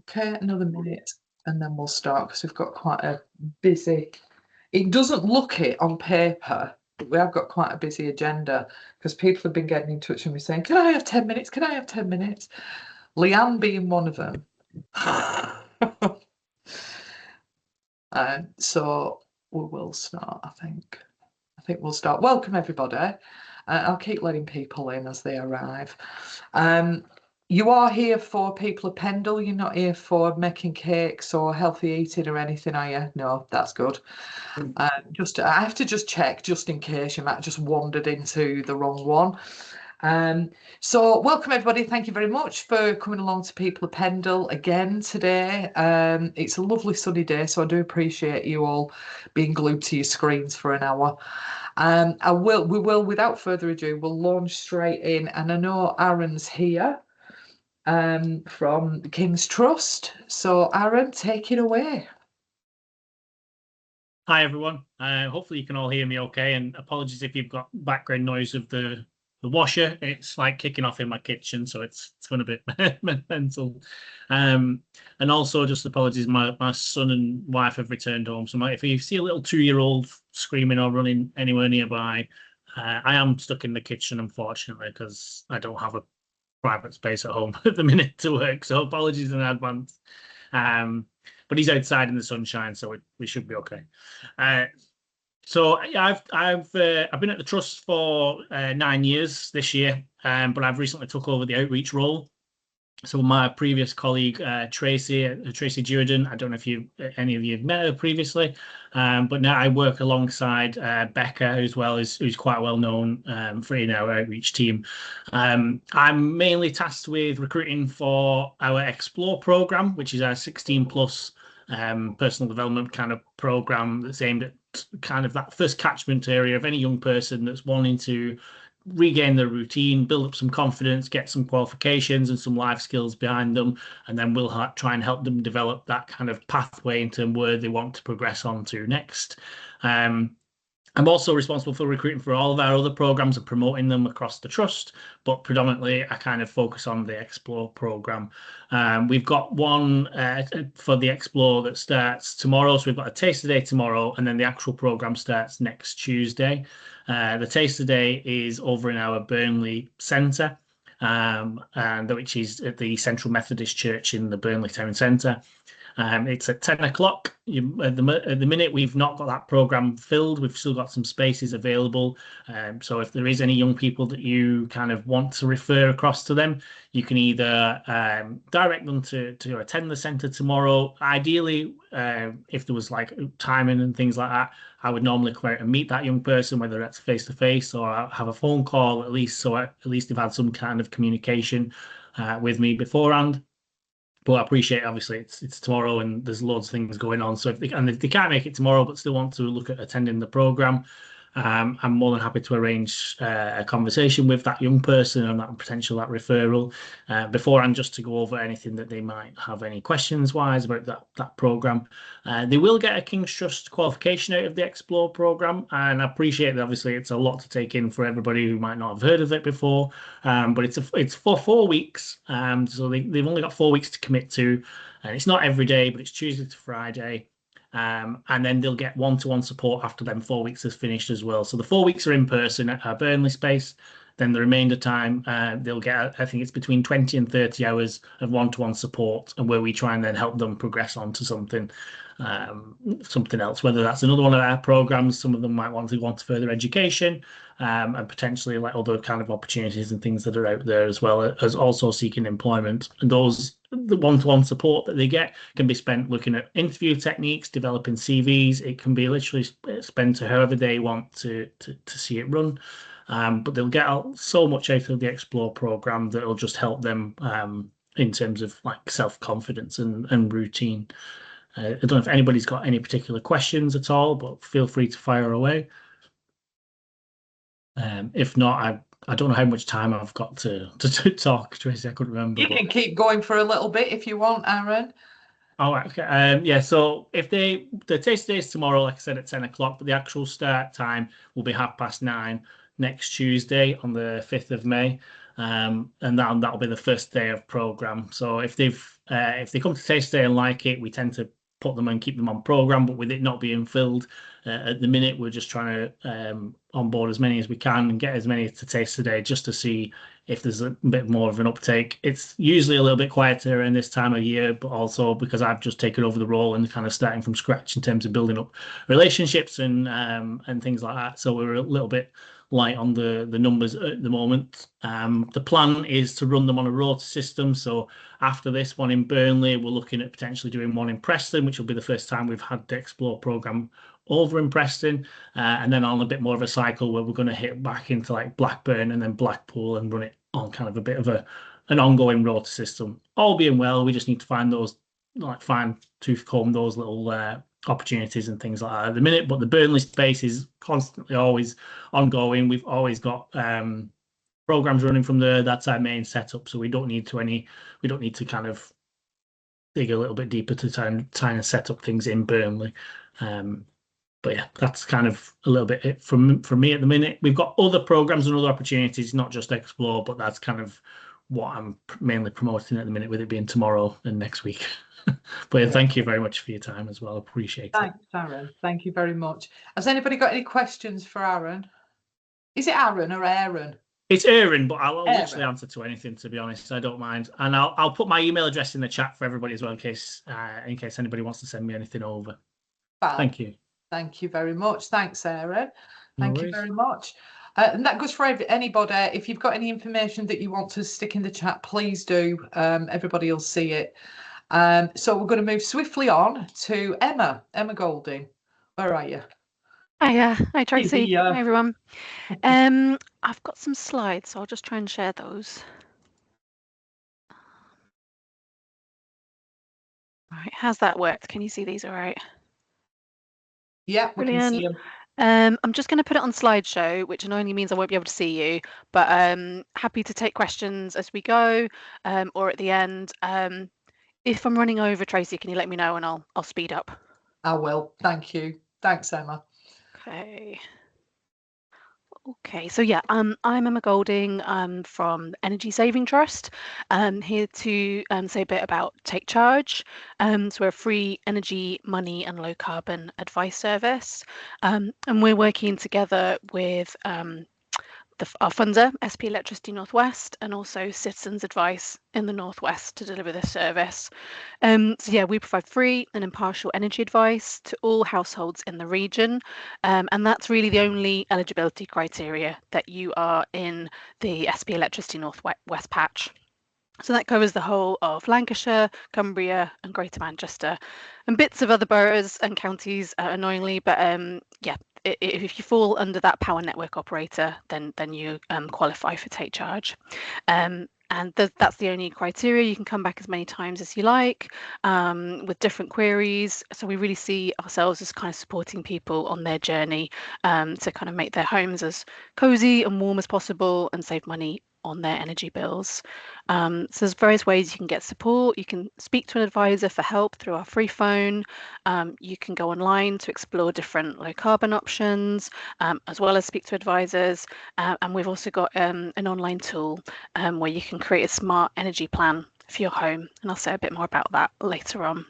Okay, another minute and then we'll start because we've got quite a busy, it doesn't look it on paper, but we have got quite a busy agenda because people have been getting in touch with me saying, can I have 10 minutes? Can I have 10 minutes? Leanne being one of them. So we will start, I think. I think we'll start. Welcome, everybody. I'll keep letting people in as they arrive. You are here for People of Pendle. You're not here for making cakes or healthy eating or anything, are you? No, that's good. I have to just check, just in case you might have just wandered into the wrong one. So welcome everybody. Thank you very much for coming along to People of Pendle again today. It's a lovely sunny day, so I do appreciate you all being glued to your screens for an hour. We will, without further ado, we'll launch straight in, and I know Aaron's here from King's Trust. So Aaron, take it away. Hi everyone. Hopefully you can all hear me okay, and apologies if you've got background noise of the washer. It's like kicking off in my kitchen, so it's going a bit mental. And also just apologies, my son and wife have returned home, so if you see a little 2-year-old screaming or running anywhere nearby, I am stuck in the kitchen, unfortunately, because I don't have a private space at home at the minute to work, so apologies in advance. But he's outside in the sunshine, so we should be okay. So I've been at the trust for 9 years this year, but I've recently took over the outreach role. So my previous colleague Tracy Duridan, I don't know if any of you have met her previously, but now I work alongside Becca as well, who's quite well known in our outreach team. I'm mainly tasked with recruiting for our Explore program, which is our 16+ personal development kind of program that's aimed at kind of that first catchment area of any young person that's wanting to regain their routine, build up some confidence, get some qualifications and some life skills behind them, and then we'll try and help them develop that kind of pathway into where they want to progress on to next. I'm also responsible for recruiting for all of our other programs and promoting them across the trust, but predominantly I kind of focus on the Explore program. We've got one for the Explore that starts tomorrow. So we've got a taster day tomorrow, and then the actual program starts next Tuesday. The taster day is over in our Burnley Centre, which is at the Central Methodist Church in the Burnley Town Centre. It's at 10 o'clock. At the minute, we've not got that program filled. We've still got some spaces available. So if there is any young people that you kind of want to refer across to them, you can either direct them to attend the centre tomorrow. Ideally, if there was like timing and things like that, I would normally come out and meet that young person, whether that's face to face or have a phone call at least. So at least they've had some kind of communication with me beforehand. But I appreciate, obviously, it's tomorrow and there's loads of things going on. So if they can't make it tomorrow but still want to look at attending the programme, I'm more than happy to arrange a conversation with that young person and that referral beforehand, just to go over anything that they might have any questions-wise about that programme. They will get a King's Trust qualification out of the Explore programme, and I appreciate that obviously it's a lot to take in for everybody who might not have heard of it before, but it's for 4 weeks, so they've only got 4 weeks to commit to, and it's not every day, but it's Tuesday to Friday. And then they'll get one-to-one support after them 4 weeks is finished as well. So the 4 weeks are in person at our Burnley space. Then the remainder time, they'll get, I think it's between 20 and 30 hours of one-to-one support, and where we try and then help them progress on to something else, whether that's another one of our programs. Some of them might want further education, and potentially like other kind of opportunities and things that are out there, as well as also seeking employment. And the one-to-one support that they get can be spent looking at interview techniques, developing CVs. It can be literally spent to however they want to see it run. But they'll get so much out of the Explore program that will just help them in terms of like self-confidence and routine. I don't know if anybody's got any particular questions at all, but feel free to fire away. If not, I don't know how much time I've got to talk, Tracy. I couldn't remember. You can keep going for a little bit if you want, Aaron. Oh, okay. Yeah, so if the taste day is tomorrow, like I said, at 10 o'clock, but the actual start time will be 9:30 next Tuesday on the 5th of May. And that'll be the first day of programme. So if they've If they come to Taste Day and like it, we tend to put them and keep them on program. But with it not being filled at the minute, we're just trying to onboard as many as we can and get as many to Taste Today just to see if there's a bit more of an uptake. It's usually a little bit quieter in this time of year, but also because I've just taken over the role and kind of starting from scratch in terms of building up relationships and things like that. So we're a little bit light on the numbers at the moment. The plan is to run them on a rota system. So after this one in Burnley, we're looking at potentially doing one in Preston, which will be the first time we've had the Explore program over in Preston, and then on a bit more of a cycle where we're going to hit back into like Blackburn and then Blackpool and run it on kind of a bit of an ongoing rota system. All being well, we just need to find those, like fine tooth comb those little opportunities and things like that at the minute. But the Burnley space is constantly always ongoing. We've always got programs running from there. That's our main setup, so we don't need to kind of dig a little bit deeper to try and set up things in Burnley. But yeah, that's kind of a little bit it from me at the minute. We've got other programs and other opportunities, not just Explore, but that's kind of what I'm mainly promoting at the minute, with it being tomorrow and next week. But yeah, thank you very much for your time as well. Appreciate it. Thanks, Aaron. Thank you very much. Has anybody got any questions for Aaron? Is it Aaron or Aaron? It's Aaron, but I'll literally answer to anything, to be honest. I don't mind. And I'll put my email address in the chat for everybody as well, in case anybody wants to send me anything over. Fab. Thank you. Thank you very much. Thanks, Aaron. Thank you worries. very much. And that goes for anybody. If you've got any information that you want to stick in the chat, please do. Everybody will see it. So we're going to move swiftly on to Emma Golding. Where are you? Hi Tracy. Hi everyone. I've got some slides, so I'll just try and share those. Right, how's that worked? Can you see these all right? Yeah, we can see them. I'm just going to put it on slideshow, which only means I won't be able to see you, but happy to take questions as we go, or at the end. If I'm running over, Tracy, can you let me know and I'll speed up? I will. Thank you. Thanks, Emma. Okay, so yeah, I'm Emma Golding. I'm from Energy Saving Trust. I'm here to say a bit about Take Charge. So we're a free energy, money and low carbon advice service. And we're working together with our funder, SP Electricity Northwest, and also Citizens Advice in the Northwest to deliver this service. So yeah, we provide free and impartial energy advice to all households in the region, and that's really the only eligibility criteria that you are in the SP Electricity Northwest patch. So that covers the whole of Lancashire, Cumbria and Greater Manchester, and bits of other boroughs and counties, annoyingly, but yeah, if you fall under that power network operator, then you qualify for Take Charge. And that's the only criteria. You can come back as many times as you like, with different queries. So we really see ourselves as kind of supporting people on their journey to kind of make their homes as cozy and warm as possible and save money on their energy bills. So there's various ways you can get support. You can speak to an advisor for help through our free phone. You can go online to explore different low carbon options, as well as speak to advisors. And we've also got an online tool where you can create a smart energy plan for your home. And I'll say a bit more about that later on.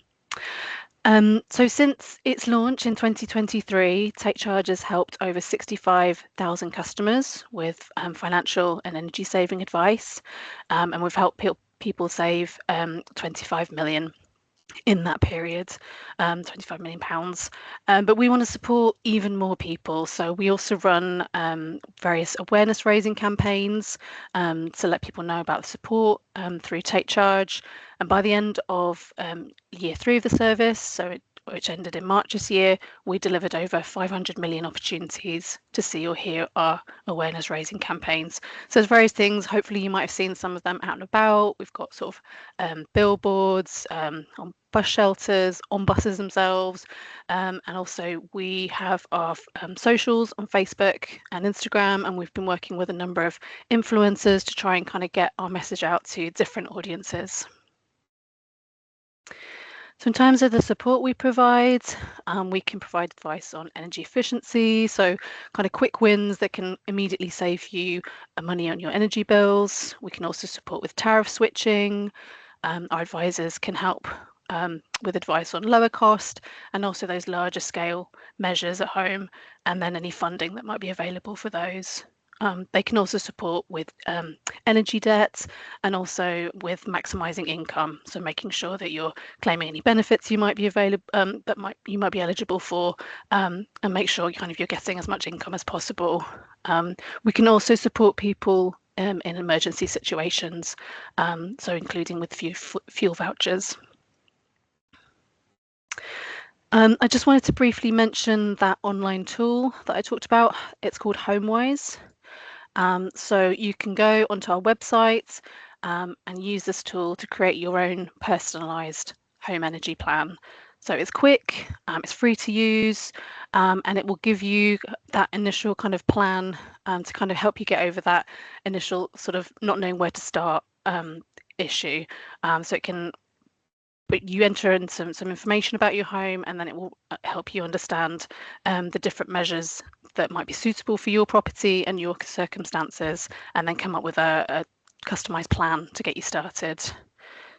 So since its launch in 2023, Take Charge has helped over 65,000 customers with financial and energy saving advice, and we've helped people save 25 million in that period, 25 million pounds. But we want to support even more people, so we also run various awareness raising campaigns to let people know about the support through Take Charge. And by the end of year 3 of the service, which ended in March this year, we delivered over 500 million opportunities to see or hear our awareness raising campaigns. So there's various things. Hopefully you might have seen some of them out and about. We've got sort of billboards on bus shelters, on buses themselves, and also we have our socials on Facebook and Instagram, and we've been working with a number of influencers to try and kind of get our message out to different audiences. So in terms of the support we provide, we can provide advice on energy efficiency, so kind of quick wins that can immediately save you money on your energy bills. We can also support with tariff switching, our advisors can help with advice on lower cost and also those larger scale measures at home, and then any funding that might be available for those. They can also support with energy debts and also with maximising income, so making sure that you're claiming any benefits you might be available you might be eligible for, and make sure you're getting as much income as possible. We can also support people in emergency situations, so including with fuel vouchers. I just wanted to briefly mention that online tool that I talked about. It's called HomeWise. So you can go onto our website and use this tool to create your own personalised home energy plan. So it's quick, it's free to use, and it will give you that initial kind of plan to kind of help you get over that initial sort of not knowing where to start issue. So it can, but you enter in some information about your home, and then it will help you understand the different measures that might be suitable for your property and your circumstances, and then come up with a customized plan to get you started.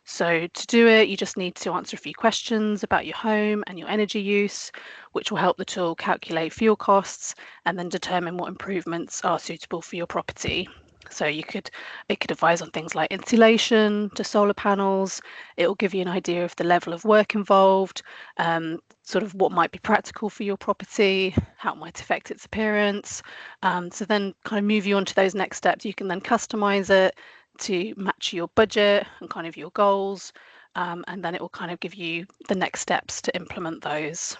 So to do it, you just need to answer a few questions about your home and your energy use, which will help the tool calculate fuel costs and then determine what improvements are suitable for your property. So it could advise on things like insulation to solar panels. It will give you an idea of the level of work involved, sort of what might be practical for your property, how it might affect its appearance. So then kind of move you on to those next steps. You can then customize it to match your budget and kind of your goals. And then it will kind of give you the next steps to implement those.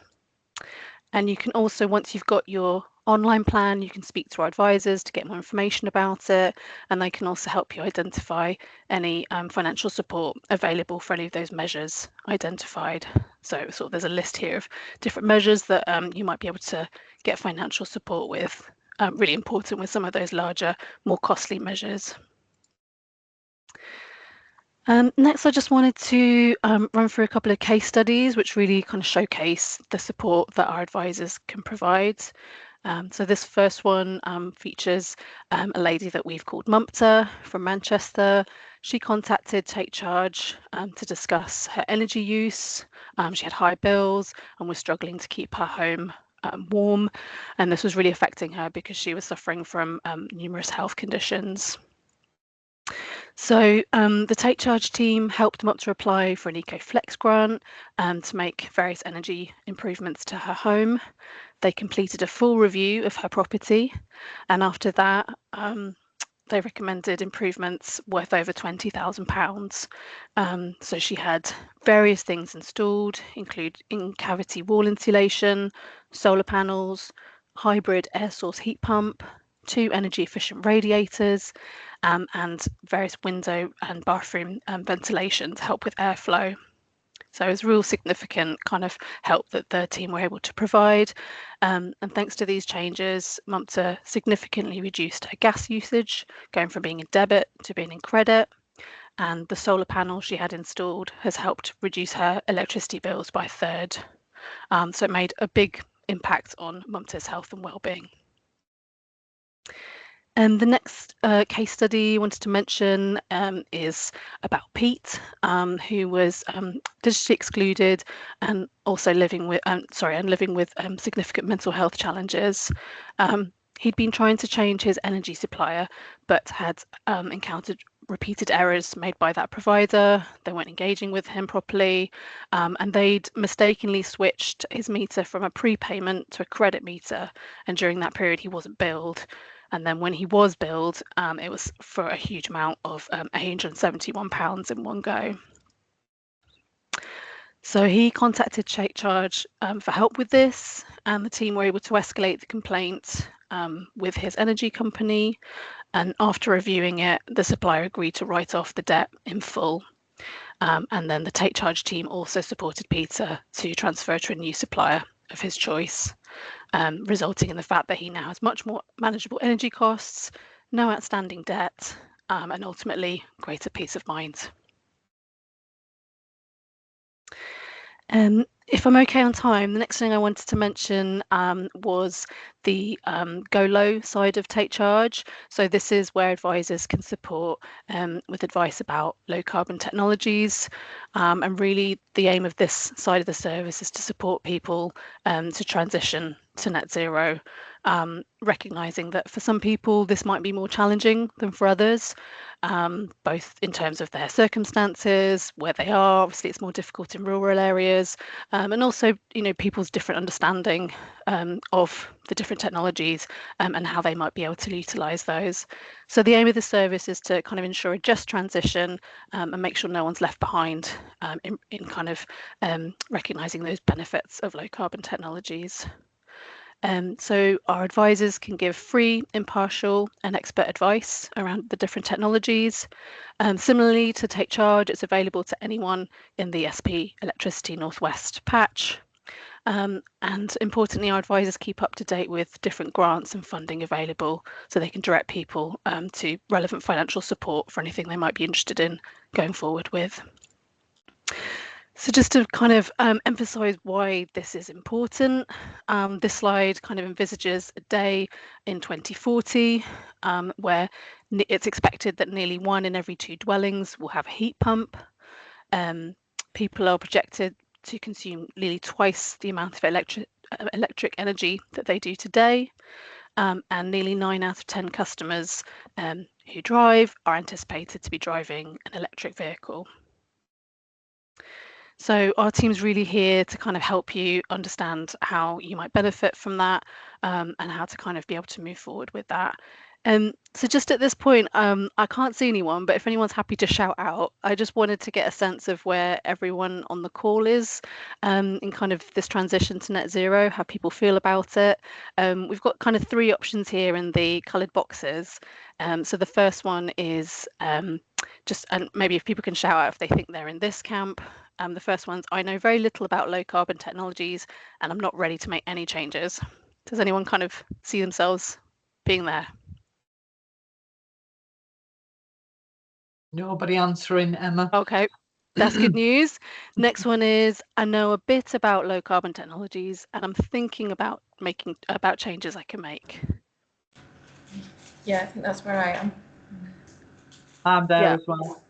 And you can also, once you've got your online plan, you can speak to our advisors to get more information about it, and they can also help you identify any financial support available for any of those measures identified. So there's a list here of different measures that you might be able to get financial support with, really important with some of those larger, more costly measures. Next, I just wanted to run through a couple of case studies which really kind of showcase the support that our advisors can provide. So this first one features a lady that we've called Mumpta from Manchester. She contacted Take Charge to discuss her energy use. She had high bills and was struggling to keep her home warm, and this was really affecting her because she was suffering from numerous health conditions. So the Take Charge team helped Mumpta apply for an EcoFlex grant to make various energy improvements to her home. They completed a full review of her property, and after that they recommended improvements worth over £20,000. So she had various things installed, including cavity wall insulation, solar panels, hybrid air source heat pump, 2 energy efficient radiators, and various window and bathroom ventilation to help with airflow. So it was real significant kind of help that the team were able to provide. And thanks to these changes, Mumpta significantly reduced her gas usage, going from being in debit to being in credit. And the solar panel she had installed has helped reduce her electricity bills by a third. So it made a big impact on Mumpta's health and well-being. And the next case study I wanted to mention is about Pete, who was digitally excluded and also living with significant mental health challenges. He'd been trying to change his energy supplier, but had encountered repeated errors made by that provider. They weren't engaging with him properly, and they'd mistakenly switched his meter from a prepayment to a credit meter, and during that period he wasn't billed. And then when he was billed, it was for a huge amount of £871 in one go. So he contacted Take Charge for help with this, and the team were able to escalate the complaint with his energy company. And after reviewing it, the supplier agreed to write off the debt in full. And then the Take Charge team also supported Peter to transfer to a new supplier of his choice, resulting in the fact that he now has much more manageable energy costs, no outstanding debt, and ultimately greater peace of mind. If I'm okay on time, the next thing I wanted to mention was the go low side of Take Charge. So this is where advisors can support with advice about low carbon technologies. And really the aim of this side of the service is to support people to transition to net zero, recognizing that for some people this might be more challenging than for others, both in terms of their circumstances, where they are. Obviously, it's more difficult in rural areas, and also, people's different understanding of the different technologies and how they might be able to utilize those. So the aim of the service is to kind of ensure a just transition and make sure no one's left behind in kind of recognizing those benefits of low carbon technologies. So our advisors can give free, impartial and expert advice around the different technologies. Similarly to Take Charge, it's available to anyone in the SP Electricity Northwest patch. And importantly, our advisors keep up to date with different grants and funding available so they can direct people to relevant financial support for anything they might be interested in going forward with. So just to kind of emphasize why this is important, this slide kind of envisages a day in 2040 where it's expected that nearly 1 in every 2 dwellings will have a heat pump. People are projected to consume nearly twice the amount of electric energy that they do today. And nearly 9 out of 10 customers who drive are anticipated to be driving an electric vehicle. So our team's really here to kind of help you understand how you might benefit from that and how to kind of be able to move forward with that. So just at this point, I can't see anyone, but if anyone's happy to shout out, I just wanted to get a sense of where everyone on the call is in kind of this transition to net zero, how people feel about it. We've got kind of 3 options here in the coloured boxes. So the first one is and maybe if people can shout out if they think they're in this camp. The first one's, I know very little about low carbon technologies and I'm not ready to make any changes. Does anyone kind of see themselves being there? Nobody answering, Emma. Okay, that's good news. Next one is, I know a bit about low carbon technologies and I'm thinking about changes I can make. Yeah, I think that's where I am. I'm there Yeah. as well.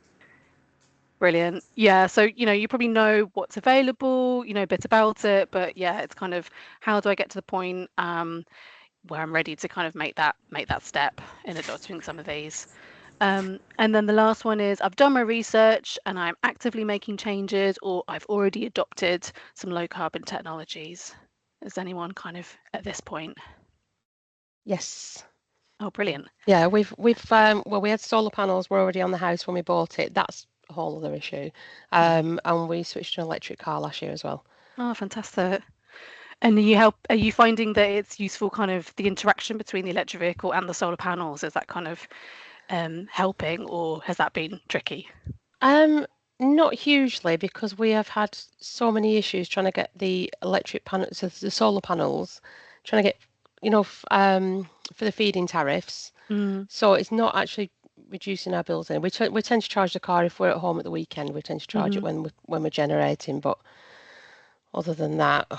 Brilliant. Yeah, so you probably know what's available, a bit about it, but yeah, it's kind of how do I get to the point where I'm ready to kind of make that step in adopting some of these. And then the last one is, I've done my research and I'm actively making changes, or I've already adopted some low carbon technologies. Is anyone kind of at this point? Yes. Oh, brilliant. Yeah, we've well, we had solar panels were already on the house when we bought it. That's a whole other issue. And we switched to an electric car last year as well. Oh, fantastic. And are you finding that it's useful, kind of the interaction between the electric vehicle and the solar panels? Is that kind of helping, or has that been tricky? Not hugely, because we have had so many issues trying to get the electric panels, so the solar panels, trying to get, for the feed-in tariffs. So it's not actually reducing our bills. We tend to charge the car if we're at home at the weekend. We tend to charge it when we're generating, but other than that,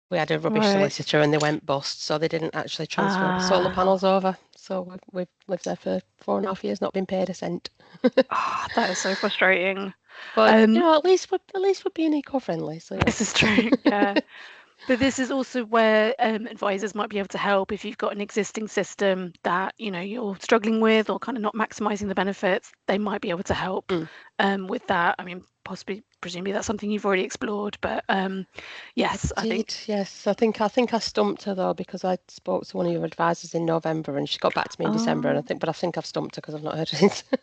we had a rubbish solicitor and they went bust, so they didn't actually transfer the solar panels over. So we've lived there for 4.5 years, not been paid a cent. That is so frustrating. But at least we're being eco-friendly. So yeah. This is true. Yeah. But this is also where advisors might be able to help if you've got an existing system that you're struggling with or kind of not maximizing the benefits. They might be able to help with that. I mean, presumably that's something you've already explored. But yes, I think I stumped her though, because I spoke to one of your advisors in November and she got back to me in December, and I think I've stumped her because I've not heard anything.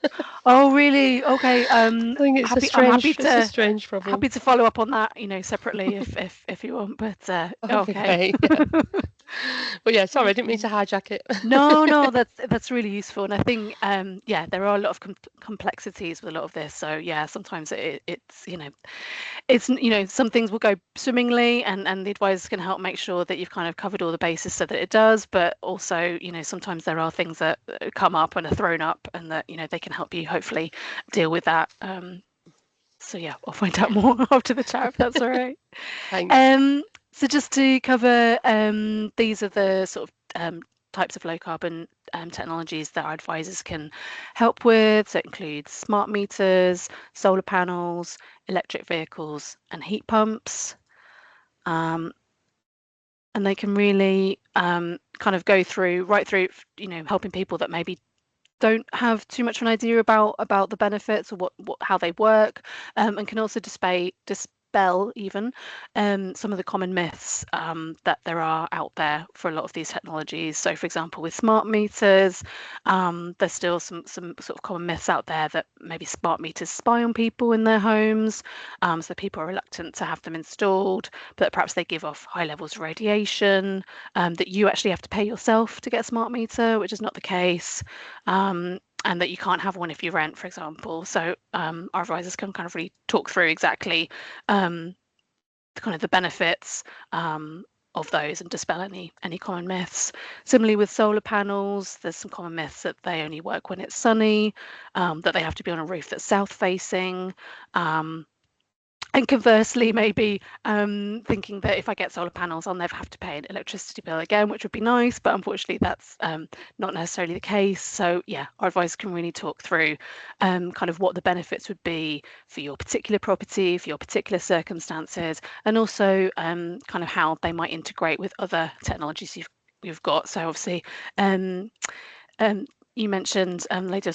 Oh really? Okay. I think it's a strange problem. Happy to follow up on that, separately if you want. But okay. Yeah. But yeah, sorry, I didn't mean to hijack it. No, that's really useful, and I think there are a lot of complexities with a lot of this. So yeah, sometimes it's some things will go swimmingly, and the advisors can help make sure that you've kind of covered all the bases so that it does. But also, sometimes there are things that come up and are thrown up, and that they can help you hopefully deal with that. So yeah, I'll find out more after the chat if that's all right. Thanks. So just to cover, these are the sort of types of low carbon technologies that our advisors can help with. So it includes smart meters, solar panels, electric vehicles, and heat pumps. And they can really kind of go through right through, helping people that maybe don't have too much of an idea about the benefits or how they work, and can also dispel even some of the common myths that there are out there for a lot of these technologies. So for example, with smart meters, there's still some sort of common myths out there that maybe smart meters spy on people in their homes, so people are reluctant to have them installed, but perhaps they give off high levels of radiation, that you actually have to pay yourself to get a smart meter, which is not the case, and that you can't have one if you rent, for example. So our advisors can kind of really talk through exactly kind of the benefits of those and dispel any common myths. Similarly with solar panels, there's some common myths that they only work when it's sunny, that they have to be on a roof that's south facing. And conversely, maybe thinking that if I get solar panels, I'll never have to pay an electricity bill again, which would be nice, but unfortunately that's not necessarily the case. So yeah, our advisors can really talk through kind of what the benefits would be for your particular property, for your particular circumstances, and also kind of how they might integrate with other technologies you've got. So obviously, you mentioned, Lady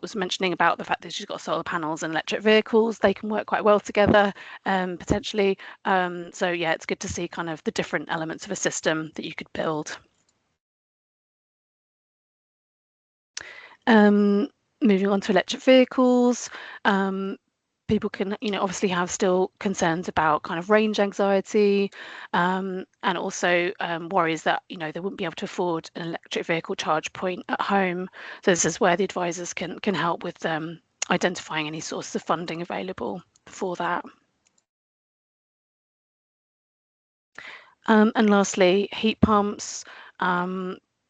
was mentioning about the fact that she's got solar panels and electric vehicles. They can work quite well together, potentially. So yeah, it's good to see kind of the different elements of a system that you could build. Moving on to electric vehicles, people can, obviously have still concerns about kind of range anxiety, and also worries that, they wouldn't be able to afford an electric vehicle charge point at home. So this is where the advisors can help with identifying any sources of funding available for that. And lastly, heat pumps.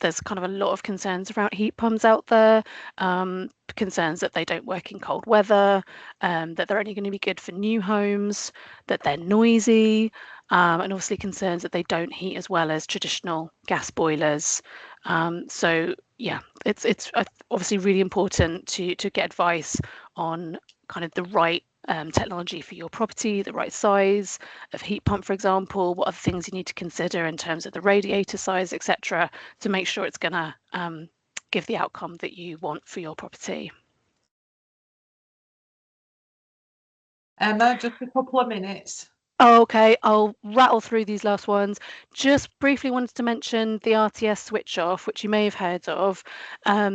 There's kind of a lot of concerns around heat pumps out there, concerns that they don't work in cold weather, that they're only going to be good for new homes, that they're noisy, and obviously concerns that they don't heat as well as traditional gas boilers. So yeah, it's obviously really important to get advice on kind of the right technology for your property, the right size of heat pump, for example, what other things you need to consider in terms of the radiator size, etc., to make sure it's going to give the outcome that you want for your property. Emma, just a couple of minutes. Okay, I'll rattle through these last ones. Just briefly wanted to mention the RTS switch off, which you may have heard of.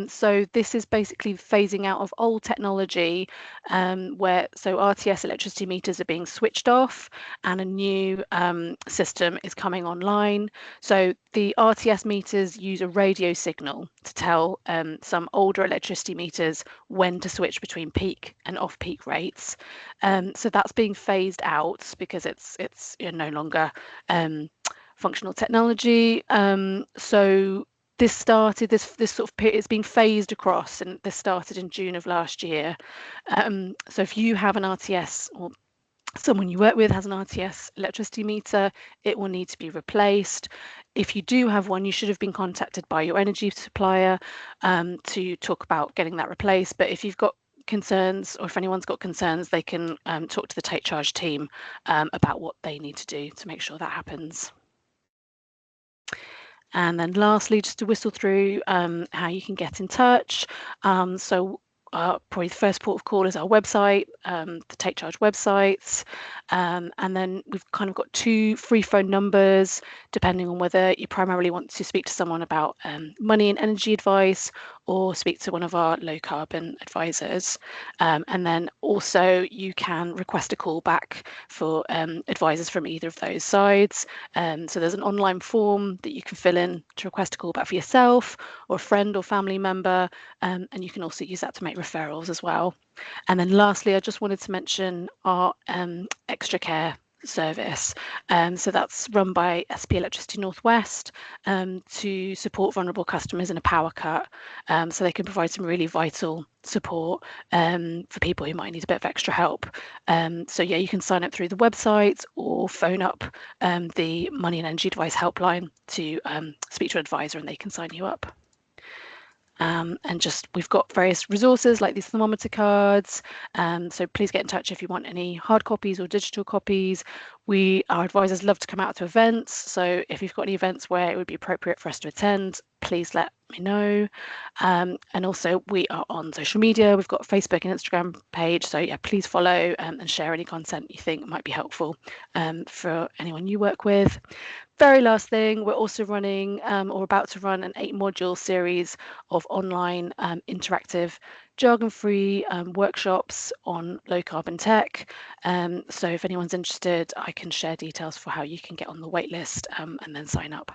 So this is basically phasing out of old technology, where RTS electricity meters are being switched off and a new system is coming online. So the RTS meters use a radio signal to tell some older electricity meters when to switch between peak and off-peak rates. So that's being phased out because it's no longer functional technology. So this started this sort of period, it's being phased across, and this started in June of last year. So if you have an RTS or someone you work with has an RTS electricity meter, it will need to be replaced. If you do have one, you should have been contacted by your energy supplier to talk about getting that replaced. But if you've got concerns, or if anyone's got concerns, they can talk to the Take Charge team about what they need to do to make sure that happens. And then lastly, just to whistle through how you can get in touch. Probably the first port of call is our website, the Take Charge websites, and then we've kind of got 2 free phone numbers, depending on whether you primarily want to speak to someone about money and energy advice, or speak to one of our low carbon advisors. And then also you can request a call back for advisors from either of those sides. So there's an online form that you can fill in to request a call back for yourself or a friend or family member, and you can also use that to make referrals as well. And then lastly, I just wanted to mention our extra care service. So that's run by SP Electricity Northwest to support vulnerable customers in a power cut. So they can provide some really vital support for people who might need a bit of extra help. So yeah, you can sign up through the website or phone up the Money and Energy Advice helpline to speak to an advisor and they can sign you up. And just we've got various resources like these thermometer cards, so please get in touch if you want any hard copies or digital copies. Our advisors love to come out to events, so if you've got any events where it would be appropriate for us to attend, please let me know. And also we are on social media. We've got a Facebook and Instagram page, so yeah, please follow and share any content you think might be helpful for anyone you work with. Very last thing, we're also running or about to run an 8-module series of online interactive jargon-free workshops on low carbon tech. So if anyone's interested, I can share details for how you can get on the wait list and then sign up.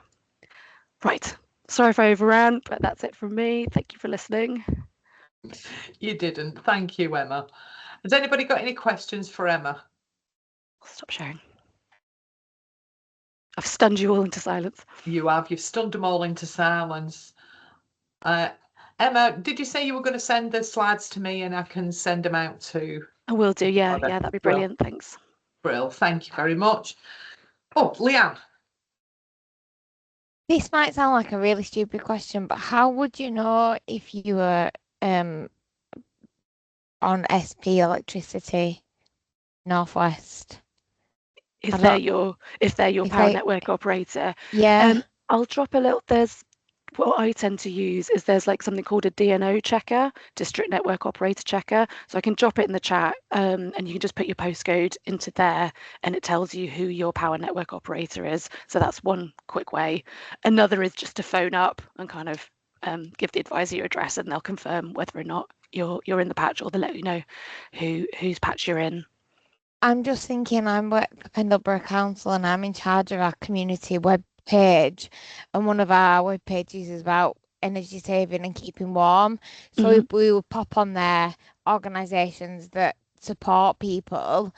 Right, sorry if I overran, but that's it from me. Thank you for listening. You didn't. Thank you, Emma. Has anybody got any questions for Emma? Stop sharing. I've stunned you all into silence. You've stunned them all into silence. Emma, did you say you were going to send the slides to me and I can send them out to? I will do, yeah, that'd be brilliant. Thanks. Brill, thank you very much. Oh, Leanne. This might sound like a really stupid question, but how would you know if you were on SP Electricity Northwest? If they're your power network operator. Yeah. I'll drop a little. What I tend to use is there's like something called a DNO checker, district network operator checker. So I can drop it in the chat and you can just put your postcode into there and it tells you who your power network operator is. So that's one quick way. Another is just to phone up and kind of give the advisor your address and they'll confirm whether or not you're in the patch, or they'll let you know whose patch you're in. I'm just thinking, I'm work for Pendleborough Council and I'm in charge of our community web page, and one of our web pages is about energy saving and keeping warm. So if we would pop on there organisations that support people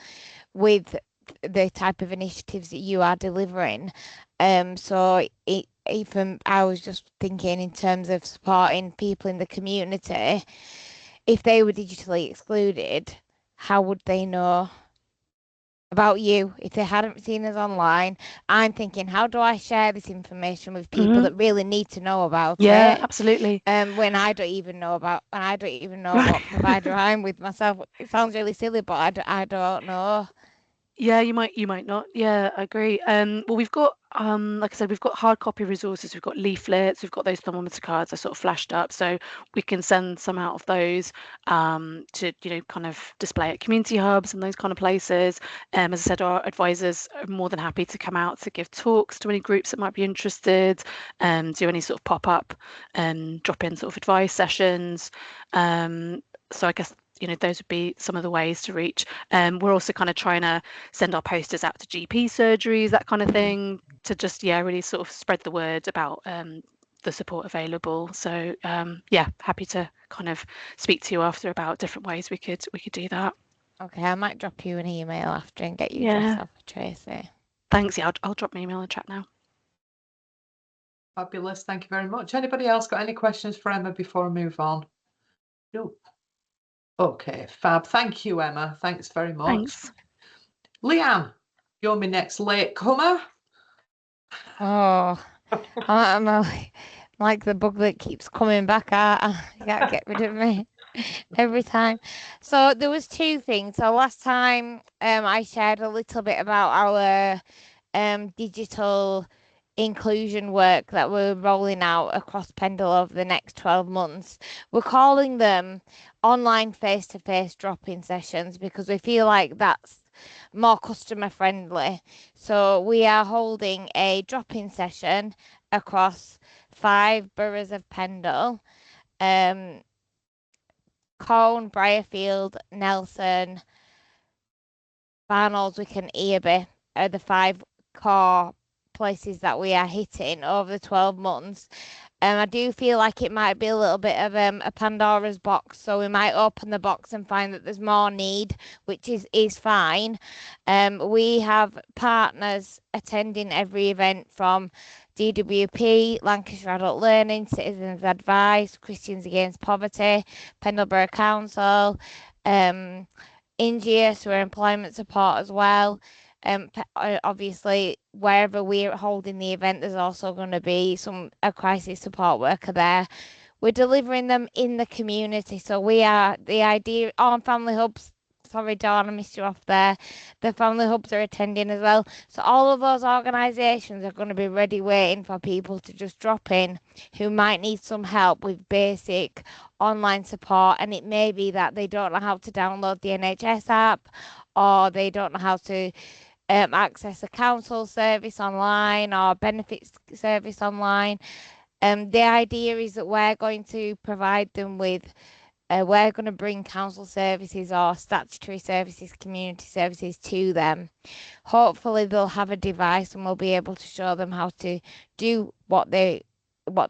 with the type of initiatives that you are delivering. So even I was just thinking in terms of supporting people in the community, if they were digitally excluded, how would they know about you if they hadn't seen us online? I'm thinking, how do I share this information with people that really need to know about it? Yeah, absolutely. When I don't even know what provider I'm with myself. It sounds really silly, but I don't know. Yeah, you might not. Yeah, I agree. Well, we've got like I said, we've got hard copy resources, we've got leaflets, we've got those thermometer cards I sort of flashed up, so we can send some out of those to kind of display at community hubs and those kind of places. As I said, our advisors are more than happy to come out to give talks to any groups that might be interested, do any sort of pop-up and drop in sort of advice sessions. So I guess those would be some of the ways to reach. We're also kind of trying to send our posters out to GP surgeries, that kind of thing, to just really sort of spread the word about the support available. So happy to kind of speak to you after about different ways we could do that. Okay, I might drop you an email after and get you dressed off for Tracy. Thanks. Yeah, I'll drop my email in the chat now. Fabulous, thank you very much. Anybody else got any questions for Emma before I move on? No. Okay, fab. Thank you, Emma. Thanks very much. Thanks. Leanne, you're my next late comer. Oh, I'm like the bug that keeps coming back. You can't get rid of me every time. So there was two things. So last time I shared a little bit about our digital inclusion work that we're rolling out across Pendle over the next 12 months. We're calling them online face-to-face drop-in sessions because we feel like that's more customer friendly. So we are holding a drop-in session across 5 boroughs of Pendle, Colne, Briarfield, Nelson, Barnoldswick and Earby are the 5 core places that we are hitting over the 12 months. I do feel like it might be a little bit of a Pandora's box, so we might open the box and find that there's more need, which is fine. We have partners attending every event from DWP, Lancashire Adult Learning, Citizens Advice, Christians Against Poverty, Pendle Council, Ingeus, who are employment support as well. Obviously, wherever we're holding the event, there's also going to be a crisis support worker there. We're delivering them in the community. So we are the idea on family hubs. Sorry, Dawn, I missed you off there. The family hubs are attending as well. So all of those organisations are going to be ready waiting for people to just drop in who might need some help with basic online support. And it may be that they don't know how to download the NHS app, or they don't know how to access a council service online or benefits service online. The idea is that we're going to provide them with, we're going to bring council services or statutory services, community services to them. Hopefully they'll have a device and we'll be able to show them how to do what they're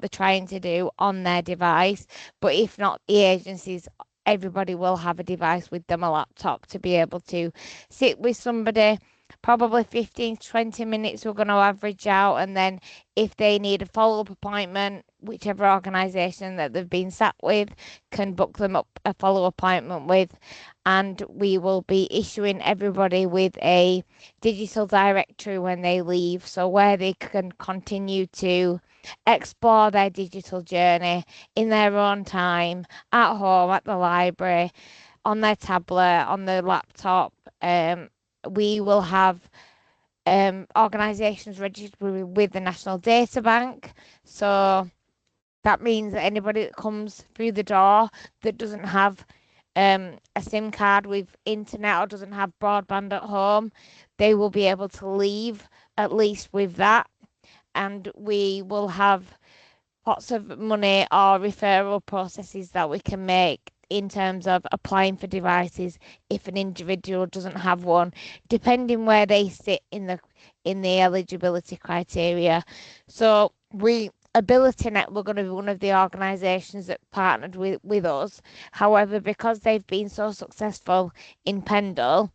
trying to do on their device. But if not, the agencies, everybody will have a device with them, a laptop, to be able to sit with somebody. Probably 15 to 20 minutes we're going to average out, and then if they need a follow-up appointment, whichever organisation that they've been sat with can book them up a follow-up appointment with, and we will be issuing everybody with a digital directory when they leave, so where they can continue to explore their digital journey in their own time, at home, at the library, on their tablet, on their laptop. We will have organisations registered with the National Data Bank. So that means that anybody that comes through the door that doesn't have a SIM card with internet or doesn't have broadband at home, they will be able to leave at least with that. And we will have pots of money or referral processes that we can make in terms of applying for devices if an individual doesn't have one, depending where they sit in the eligibility criteria. So AbilityNet were going to be one of the organisations that partnered with us. However, because they've been so successful in Pendle,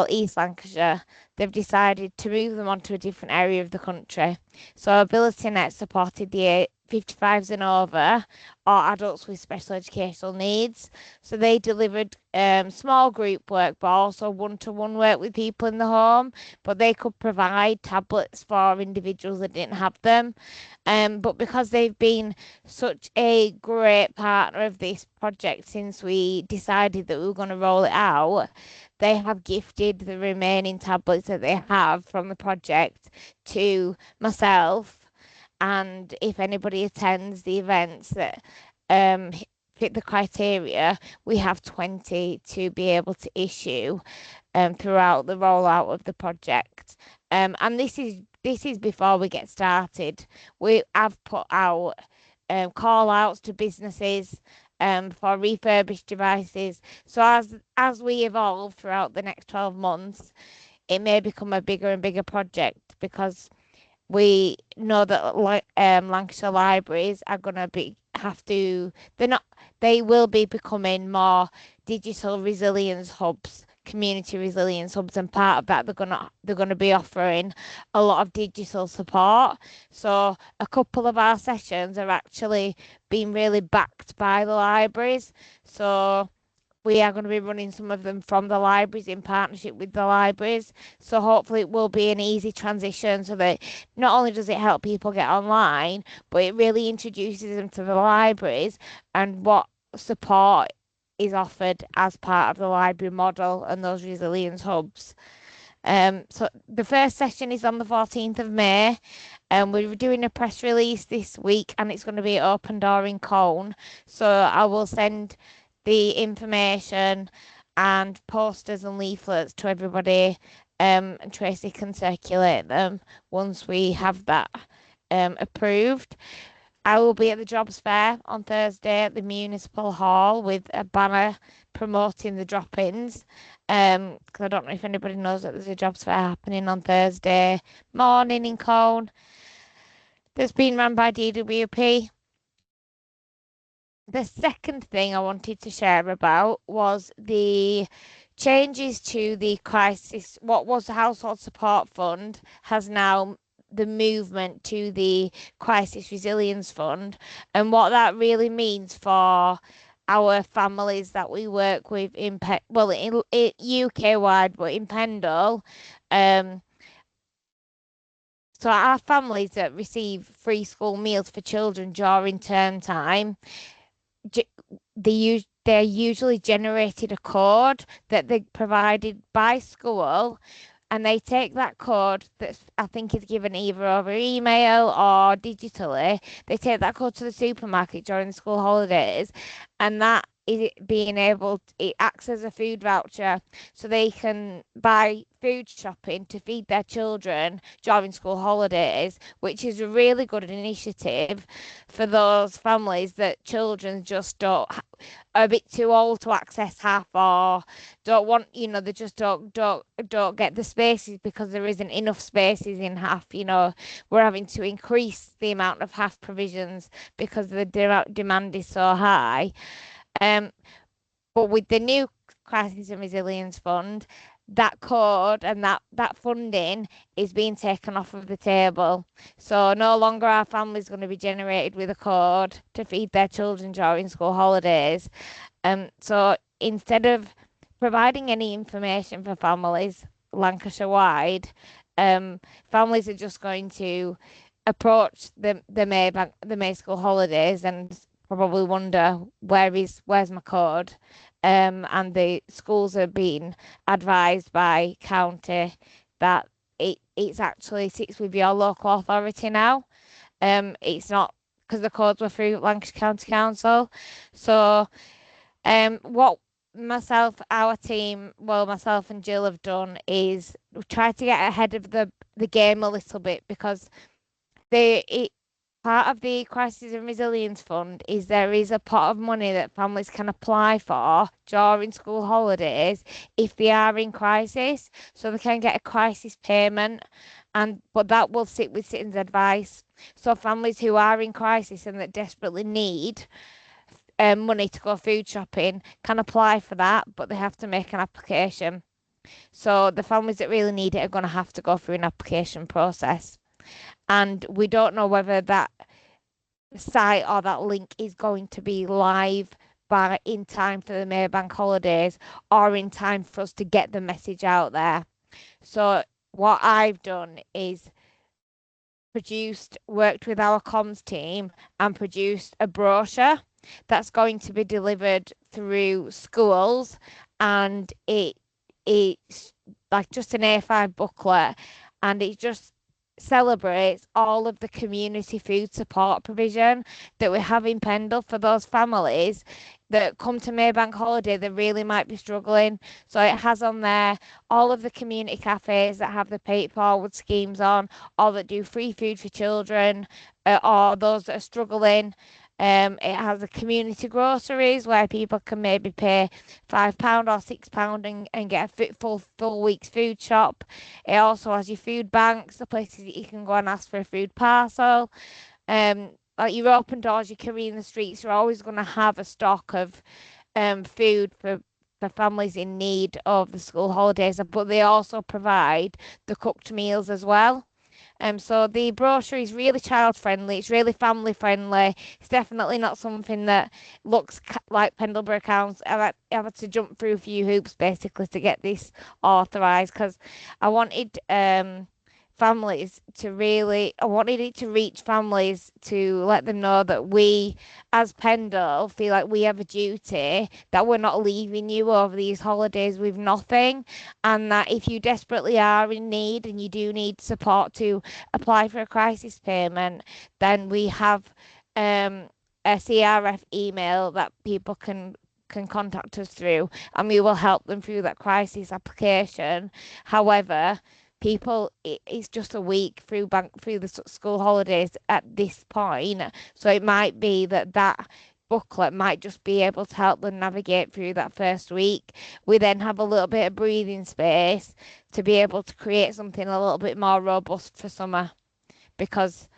East Lancashire, they've decided to move them onto a different area of the country. So AbilityNet supported the 55s and over, or adults with special educational needs. So they delivered small group work, but also one-to-one work with people in the home. But they could provide tablets for individuals that didn't have them. But because they've been such a great partner of this project since we decided that we were going to roll it out, they have gifted the remaining tablets that they have from the project to myself. And if anybody attends the events that fit the criteria, we have 20 to be able to issue throughout the rollout of the project. And this is before we get started. We have put out call outs to businesses for refurbished devices. So as we evolve throughout the next 12 months, it may become a bigger and bigger project, because we know that Lancashire libraries are going to they will be becoming more digital resilience hubs, community resilience hubs, and part of that they're going to be offering a lot of digital support. So a couple of our sessions are actually being really backed by the libraries. So we are going to be running some of them from the libraries in partnership with the libraries. So hopefully it will be an easy transition, so that not only does it help people get online, but it really introduces them to the libraries and what support is offered as part of the library model and those resilience hubs. So the first session is on the 14th of May, and we're doing a press release this week, and it's going to be Open Door in Colne. So I will send the information and posters and leaflets to everybody, and Tracy can circulate them once we have that approved. I will be at the jobs fair on Thursday at the Municipal Hall with a banner promoting the drop-ins, because I don't know if anybody knows that there's a jobs fair happening on Thursday morning in Colne. that's been run by DWP. The second thing I wanted to share about was the changes to the crisis. What was the Household Support Fund has now the movement to the Crisis Resilience Fund, and what that really means for our families that we work with in UK wide, but in Pendle. So our families that receive free school meals for children during term time, they're usually generated a code that they provided by school, and they take that code that I think is given either over email or digitally. They take that code to the supermarket during the school holidays, and that is it acts as a food voucher, so they can buy food shopping to feed their children during school holidays, which is a really good initiative for those families that children just are a bit too old to access half, or don't want, they just don't get the spaces because there isn't enough spaces in half. We're having to increase the amount of half provisions because the demand is so high. But with the new Crisis and Resilience Fund, that code and that funding is being taken off of the table. So no longer are families going to be generated with a code to feed their children during school holidays. So instead of providing any information for families Lancashire wide, families are just going to approach the May school holidays and probably wonder where's my code. And the schools are being advised by county that it's actually sits with your local authority now. It's not because the codes were through Lancashire County Council. So what myself and Jill have done is try to get ahead of the game a little bit, because part of the Crisis and Resilience Fund is there is a pot of money that families can apply for during school holidays if they are in crisis, so they can get a crisis payment, but that will sit with Citizens Advice. So families who are in crisis and that desperately need money to go food shopping can apply for that, but they have to make an application. So the families that really need it are going to have to go through an application process. And we don't know whether that site or that link is going to be live in time for the May bank holidays, or in time for us to get the message out there. So what I've done is worked with our comms team and produced a brochure that's going to be delivered through schools, and it's like just an A5 booklet, and it just celebrates all of the community food support provision that we have in Pendle for those families that come to Maybank holiday that really might be struggling. So it has on there all of the community cafes that have the pay it forward schemes on, or that do free food for children, or those that are struggling. It has the community groceries where people can maybe pay £5 or £6 and get a full week's food shop. It also has your food banks, the places that you can go and ask for a food parcel. Like your open doors, your career in the streets are always going to have a stock of food for families in need of the school holidays, but they also provide the cooked meals as well. So the brochure is really child friendly. It's really family friendly. It's definitely not something that looks like Pendleborough Council. I've had to jump through a few hoops basically to get this authorised, because I wanted I wanted it to reach families to let them know that we as Pendle feel like we have a duty, that we're not leaving you over these holidays with nothing, and that if you desperately are in need and you do need support to apply for a crisis payment, then we have a CRF email that people can contact us through, and we will help them through that crisis application. However, it's just a week through the school holidays at this point, so it might be that booklet might just be able to help them navigate through that first week. We then have a little bit of breathing space to be able to create something a little bit more robust for summer, because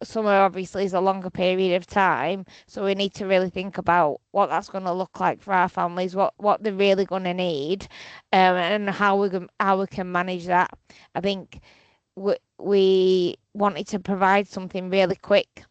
summer obviously is a longer period of time, so we need to really think about what that's going to look like for our families, what they're really going to need, and how we can manage that. I think we wanted to provide something really quick,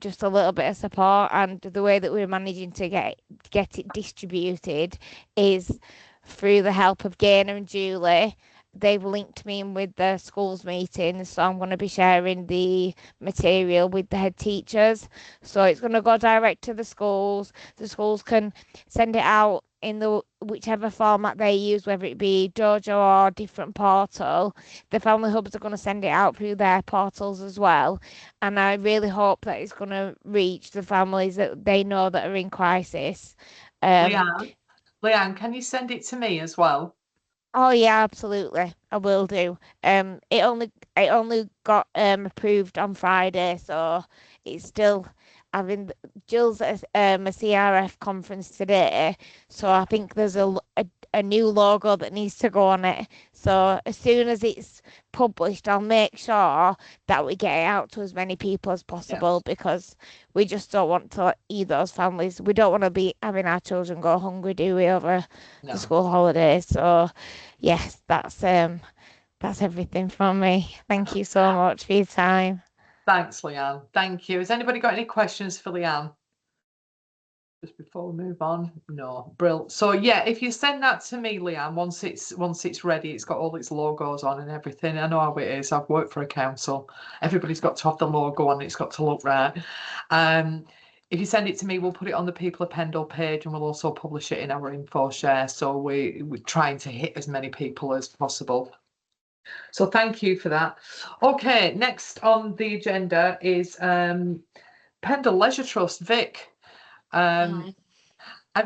just a little bit of support, and the way that we're managing to get it distributed is through the help of Gaynor and Julie. They've linked me in with the schools meetings, so I'm going to be sharing the material with the head teachers. So it's going to go direct to the schools. The schools can send it out in the whichever format they use, whether it be Dojo or different portal. The family hubs are going to send it out through their portals as well, and I really hope that it's going to reach the families that they know that are in crisis. Leanne, can you send it to me as well? Oh yeah, absolutely. I will do. It only got approved on Friday, so it's still having Jill's a CRF conference today, so I think there's a new logo that needs to go on it. So as soon as it's published, I'll make sure that we get it out to as many people as possible, because we just don't want to let those families. We don't want to be having our children go hungry, do we, over the school holidays? So yes, that's everything from me. Thank you so much for your time. Thanks, Leanne. Thank you. Has anybody got any questions for Leanne? Just before we move on? No, brilliant. So yeah, if you send that to me, Leanne, once it's ready, it's got all its logos on and everything. I know how it is. I've worked for a council. Everybody's got to have the logo on. It's got to look right. If you send it to me, we'll put it on the People of Pendle page, and we'll also publish it in our info share. So we're trying to hit as many people as possible. So thank you for that. Okay, next on the agenda is Pendle Leisure Trust. Vic, have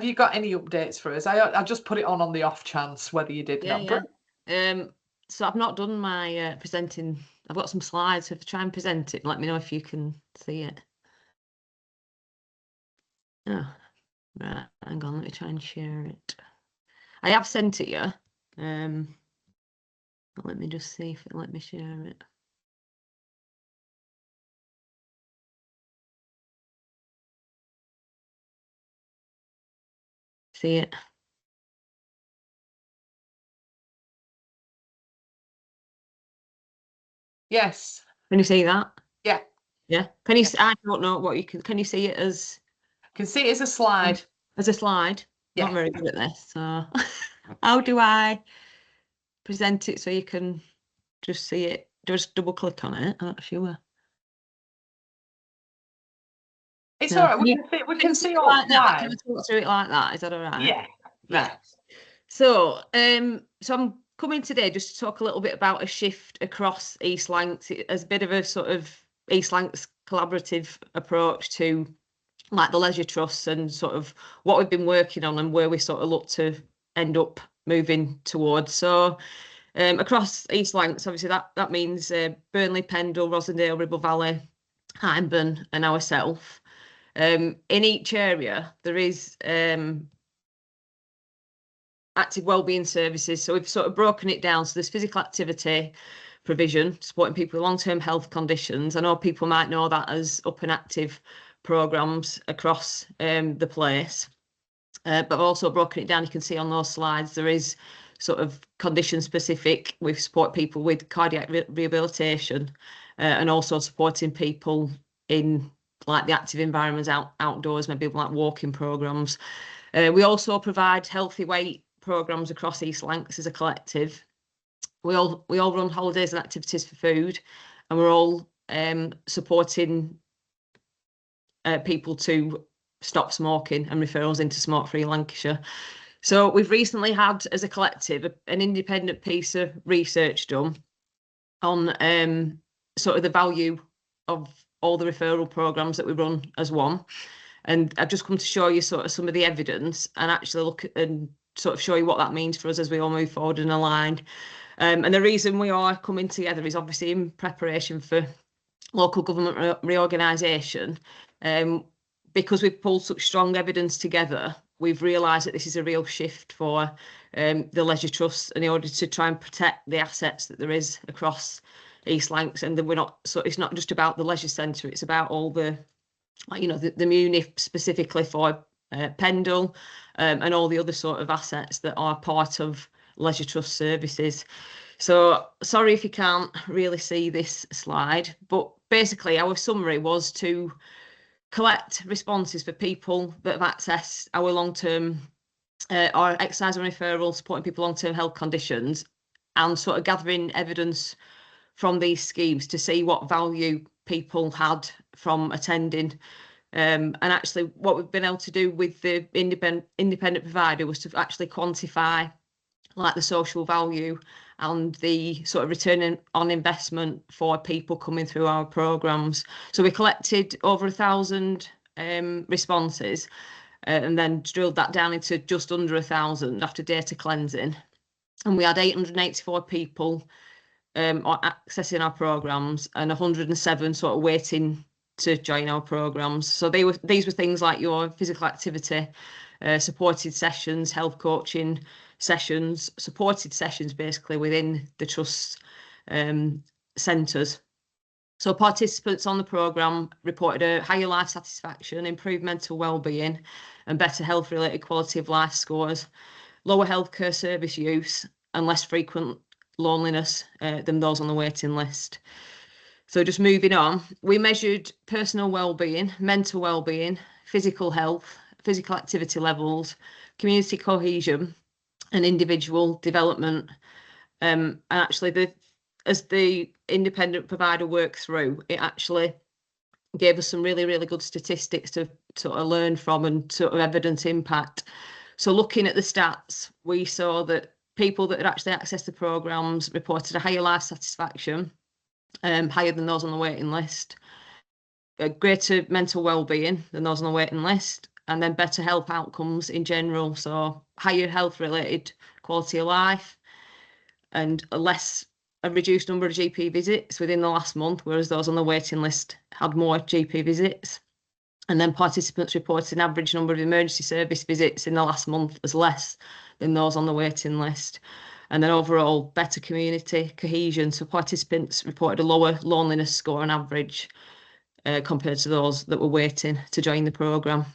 you got any updates for us? I just put it on the off chance whether you did not. So I've not done my presenting. I've got some slides, so if I try and present it, let me know if you can see it. Oh, right, hang on, let me try and share it. I have sent it you. Let me just see if it'll let me share it. See it? Yes. Can you see that? Yeah. Yeah. Can you? I don't know what you can. Can you see it as? I can see it as a slide. As a slide. Yeah. Not very good at this. So, how do I present it so you can just see it? Just double click on it. I'm not sure. It's all right. We can see all like that. slide. Can we talk through it like that? Is that all right? Yeah. Right. So, so I'm coming today just to talk a little bit about a shift across East Lancs as a bit of a sort of East Lancs collaborative approach to like the leisure trusts and sort of what we've been working on and where we sort of look to end up moving towards. So across East Lancs, obviously that means Burnley, Pendle, Rosendale, Ribble Valley, Hyndburn and ourselves. In each area, there is active wellbeing services. So we've sort of broken it down. So there's physical activity provision, supporting people with long-term health conditions. I know people might know that as up and active programs across the place. But I've also broken it down. You can see on those slides, there is sort of condition specific. We support people with cardiac rehabilitation and also supporting people in like the active environments outdoors, maybe like walking programs. We also provide healthy weight programs across East Lancs as a collective. We all run holidays and activities for food, and we're all supporting people to stop smoking and referrals into Smoke-Free Lancashire. So we've recently had, as a collective, an independent piece of research done on sort of the value of all the referral programs that we run as one. And I've just come to show you sort of some of the evidence and actually look at and sort of show you what that means for us as we all move forward and align. And the reason we are coming together is obviously in preparation for local government reorganisation. Because we've pulled such strong evidence together, we've realised that this is a real shift for the leisure trusts in order to try and protect the assets that there is across East Lancs, and then we're not, so it's not just about the leisure centre, it's about all the, like, you know, the Munif specifically for Pendle, and all the other sort of assets that are part of Leisure Trust services. So sorry if you can't really see this slide, but basically our summary was to collect responses for people that have accessed our long-term or exercise and referral supporting people with long-term health conditions, and sort of gathering evidence from these schemes to see what value people had from attending. And actually what we've been able to do with the independent provider was to actually quantify like the social value and the sort of return on investment for people coming through our programmes. So we collected over 1,000 responses, and then drilled that down into just under 1,000 after data cleansing. And we had 884 people accessing our programmes and 107 sort of waiting to join our programmes. So these were things like your physical activity, supported sessions, health coaching sessions, supported sessions basically within the Trust centres. So participants on the programme reported a higher life satisfaction, improved mental wellbeing and better health related quality of life scores, lower healthcare service use and less frequent loneliness than those on the waiting list. So just moving on, we measured personal wellbeing, mental wellbeing, physical health, physical activity levels, community cohesion and individual development. And actually as the independent provider worked through, it actually gave us some really, really good statistics to sort of learn from and sort of evidence impact. So looking at the stats, we saw that people that had actually accessed the programmes reported a higher life satisfaction, higher than those on the waiting list, a greater mental wellbeing than those on the waiting list, and then better health outcomes in general. So higher health related quality of life and a reduced number of GP visits within the last month, whereas those on the waiting list had more GP visits. And then participants reported an average number of emergency service visits in the last month as less than those on the waiting list. And then overall better community cohesion. So participants reported a lower loneliness score on average compared to those that were waiting to join the programme.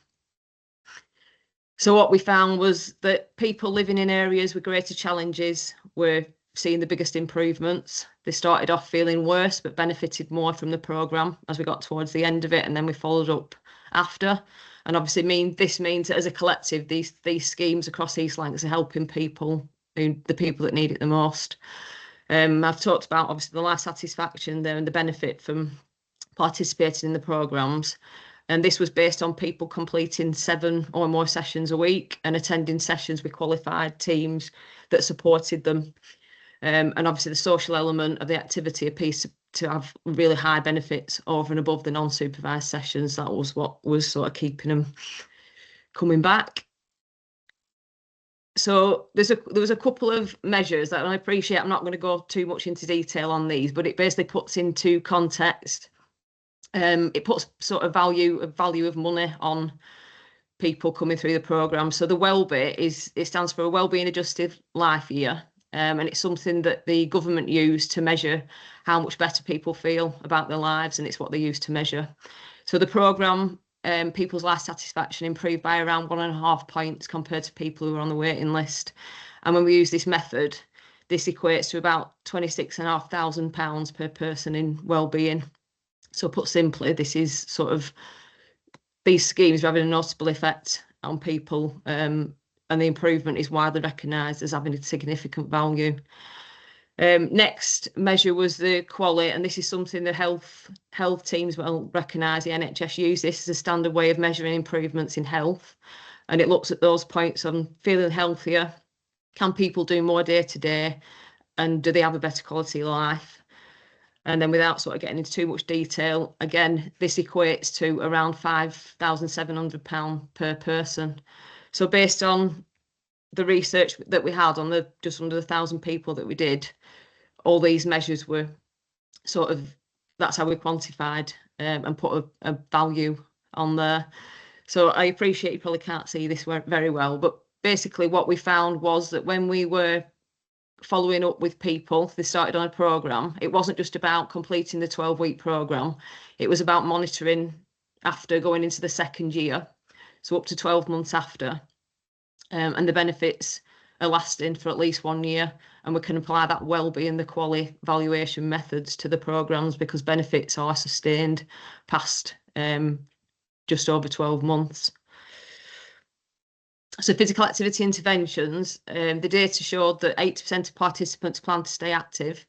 So what we found was that people living in areas with greater challenges were seeing the biggest improvements. They started off feeling worse but benefited more from the programme as we got towards the end of it, and then we followed up after. And obviously this means that as a collective, these schemes across East Lancs are helping people, the people that need it the most. I've talked about obviously the life satisfaction there and the benefit from participating in the programmes. And this was based on people completing 7 or more sessions a week and attending sessions with qualified teams that supported them. And obviously the social element of the activity appears to have really high benefits over and above the non-supervised sessions. That was what was sort of keeping them coming back. So there was a couple of measures that I appreciate. I'm not going to go too much into detail on these, but it basically puts into context. It puts sort of value of money on people coming through the programme. So the WellBe it stands for a Wellbeing Adjusted Life Year. And it's something that the government use to measure how much better people feel about their lives, and it's what they use to measure. So the programme, people's life satisfaction improved by around 1.5 points compared to people who are on the waiting list. And when we use this method, this equates to about £26,500 per person in wellbeing. So put simply, this is sort of these schemes are having a noticeable effect on people, and the improvement is widely recognised as having a significant value. Next measure was the quality, and this is something that health teams will recognise. The NHS use this as a standard way of measuring improvements in health, and it looks at those points on feeling healthier, can people do more day to day, and do they have a better quality of life? And then without sort of getting into too much detail, again, this equates to around £5,700 per person. So based on the research that we had on the just under 1,000 people that we did, all these measures were sort of, that's how we quantified and put a value on there. So I appreciate you probably can't see this very well, but basically what we found was that when we were following up with people. They started on a programme. It wasn't just about completing the 12-week programme. It was about monitoring after going into the second year, so up to 12 months after. And the benefits are lasting for at least 1 year, and we can apply that wellbeing, the quality valuation methods to the programmes, because benefits are sustained past just over 12 months. So physical activity interventions, the data showed that 80% of participants plan to stay active,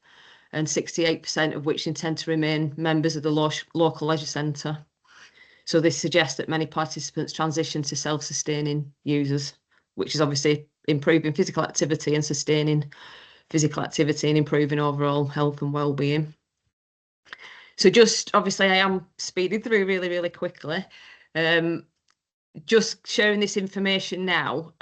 and 68% of which intend to remain members of the local leisure centre. So this suggests that many participants transition to self-sustaining users, which is obviously improving physical activity and sustaining physical activity and improving overall health and well-being. So just obviously I am speeding through really, really quickly. Just sharing this information now,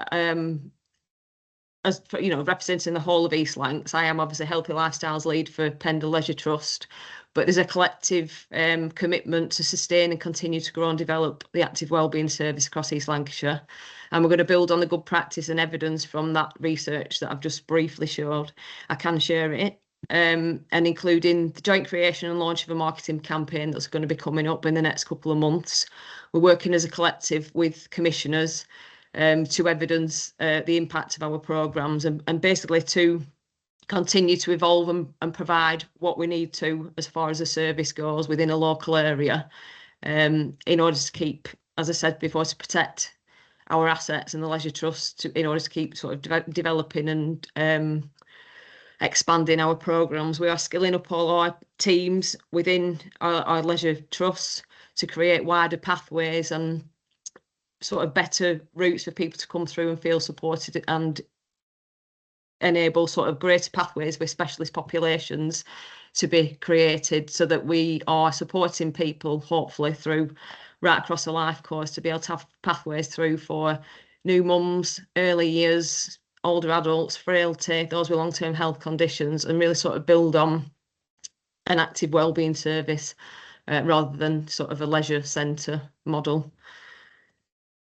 as for, representing the whole of East Lancs. I am obviously Healthy Lifestyles lead for Pendle Leisure Trust, but there's a collective commitment to sustain and continue to grow and develop the active wellbeing service across East Lancashire. And we're going to build on the good practice and evidence from that research that I've just briefly showed. I can share it. And including the joint creation and launch of a marketing campaign that's going to be coming up in the next couple of months. We're working as a collective with commissioners to evidence the impact of our programmes and basically to continue to evolve and provide what we need to as far as the service goes within a local area, in order to keep, as I said before, to protect our assets and the Leisure Trust, in order to keep sort of developing and expanding our programmes. We are skilling up all our teams within our Leisure Trusts to create wider pathways and sort of better routes for people to come through and feel supported, and enable sort of greater pathways with specialist populations to be created, so that we are supporting people hopefully through right across the life course, to be able to have pathways through for new mums, early years, older adults, frailty, those with long-term health conditions, and really sort of build on an active wellbeing service rather than sort of a leisure centre model.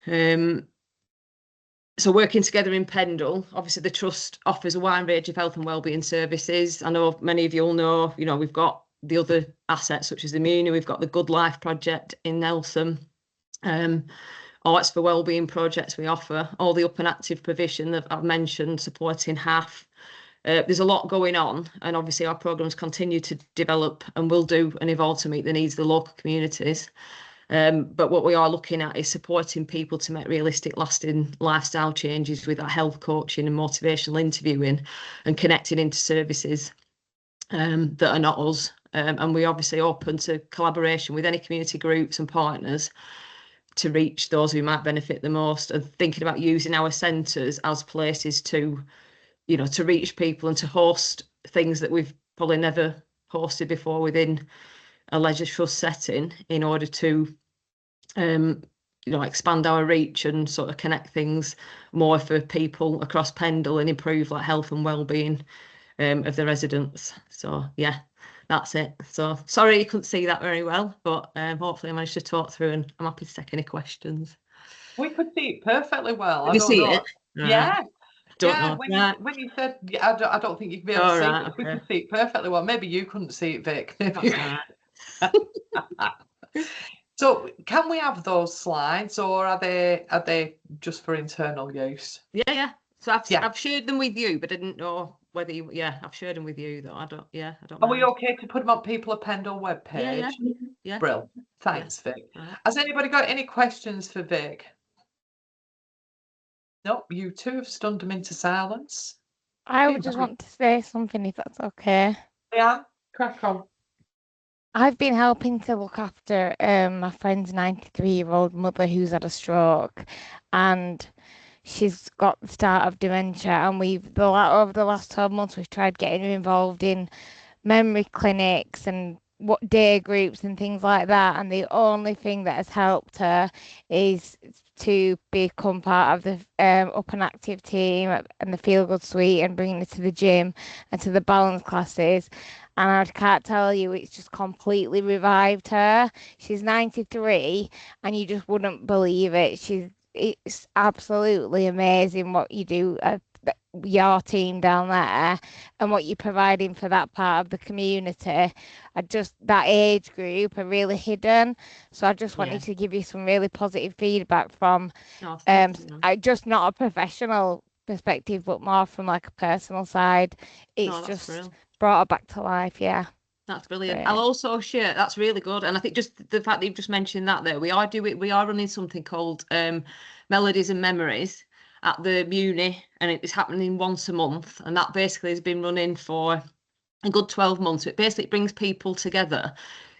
So working together in Pendle, obviously the Trust offers a wide range of health and wellbeing services. I know many of you all know, we've got the other assets such as the Muni, we've got the Good Life project in Nelson, Arts for Wellbeing projects we offer, all the up and active provision that I've mentioned, supporting HAF. There's a lot going on, and obviously our programmes continue to develop and will do and evolve to meet the needs of the local communities. But what we are looking at is supporting people to make realistic, lasting lifestyle changes with our health coaching and motivational interviewing, and connecting into services that are not us. And we're obviously open to collaboration with any community groups and partners to reach those who might benefit the most, and thinking about using our centres as places to, to reach people and to host things that we've probably never hosted before within a leisure trust setting, in order to expand our reach and sort of connect things more for people across Pendle and improve health and well-being of the residents. So yeah, that's it. So sorry you couldn't see that very well, but hopefully I managed to talk through, and I'm happy to take any questions. We could see it perfectly well. Can you see it? Yeah. Don't know. When you said, I don't think you could be able to see it. We could see it perfectly well. Maybe you couldn't see it, Vic. So can we have those slides, or are they just for internal use? Yeah. So I've shared them with you, but I didn't know whether you. Yeah, I've shared them with you though. I don't. Are we okay to put them on People of Pendle webpage? Yeah. Brill. Thanks, Vic. Right. Has anybody got any questions for Vic? Nope, you two have stunned them into silence. I would just want to say something, if that's okay. Yeah, crack on. I've been helping to look after my friend's 93-year-old mother who's had a stroke, and she's got the start of dementia, and over the last 12 months we've tried getting her involved in memory clinics and what day groups and things like that, and the only thing that has helped her is to become part of the up and active team and the feel good suite, and bringing her to the gym and to the balance classes. And I can't tell you, it's just completely revived her. She's 93 and you just wouldn't believe it. It's absolutely amazing what you do your team down there and what you're providing for that part of the community, that age group are really hidden. So I just wanted to give you some really positive feedback from just not a professional perspective, but more from like a personal side. It's just brilliant. Brought it back to life. Yeah. That's brilliant. Great. I'll also share, that's really good. And I think just the fact that you've just mentioned that there, we are running something called Melodies and Memories at the Muni, and it's happening once a month. And that basically has been running for a good 12 months. It basically brings people together.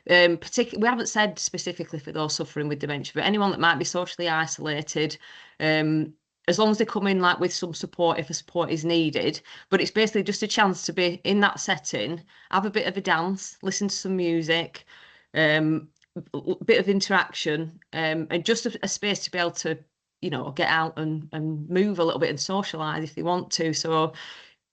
Particularly, we haven't said specifically for those suffering with dementia, but anyone that might be socially isolated, as long as they come in like with some support if a support is needed. But it's basically just a chance to be in that setting, have a bit of a dance, listen to some music, bit of interaction, and just a space to be able to, get out and move a little bit and socialise if they want to. So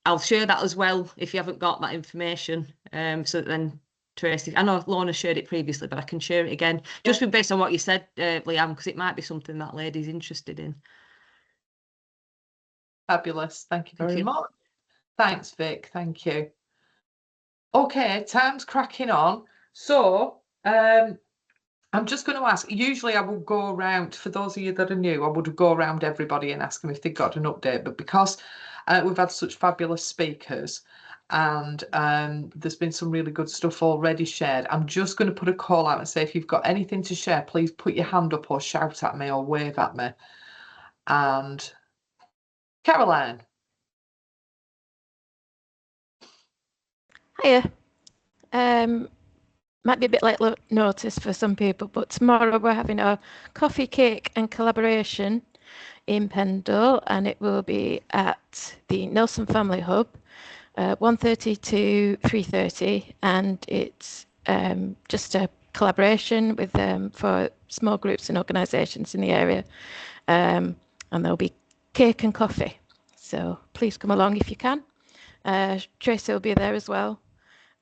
I'll share that as well if you haven't got that information, so that then Tracy, I know Lorna shared it previously, but I can share it again, just based on what you said, Leanne, because it might be something that lady's interested in. Fabulous. Thank you very much. Thanks, Vic. Thank you. Okay, time's cracking on. So I'm just going to ask, usually I will go around, for those of you that are new, I would go around everybody and ask them if they've got an update. But because we've had such fabulous speakers and there's been some really good stuff already shared, I'm just going to put a call out and say, if you've got anything to share, please put your hand up or shout at me or wave at me. And Caroline. Hiya. Might be a bit late notice for some people, but tomorrow we're having a coffee, cake and collaboration in Pendle, and it will be at the Nelson Family Hub, 1:30 to 3:30, and it's just a collaboration with for small groups and organisations in the area, and there'll be cake and coffee. So please come along if you can. Tracy will be there as well.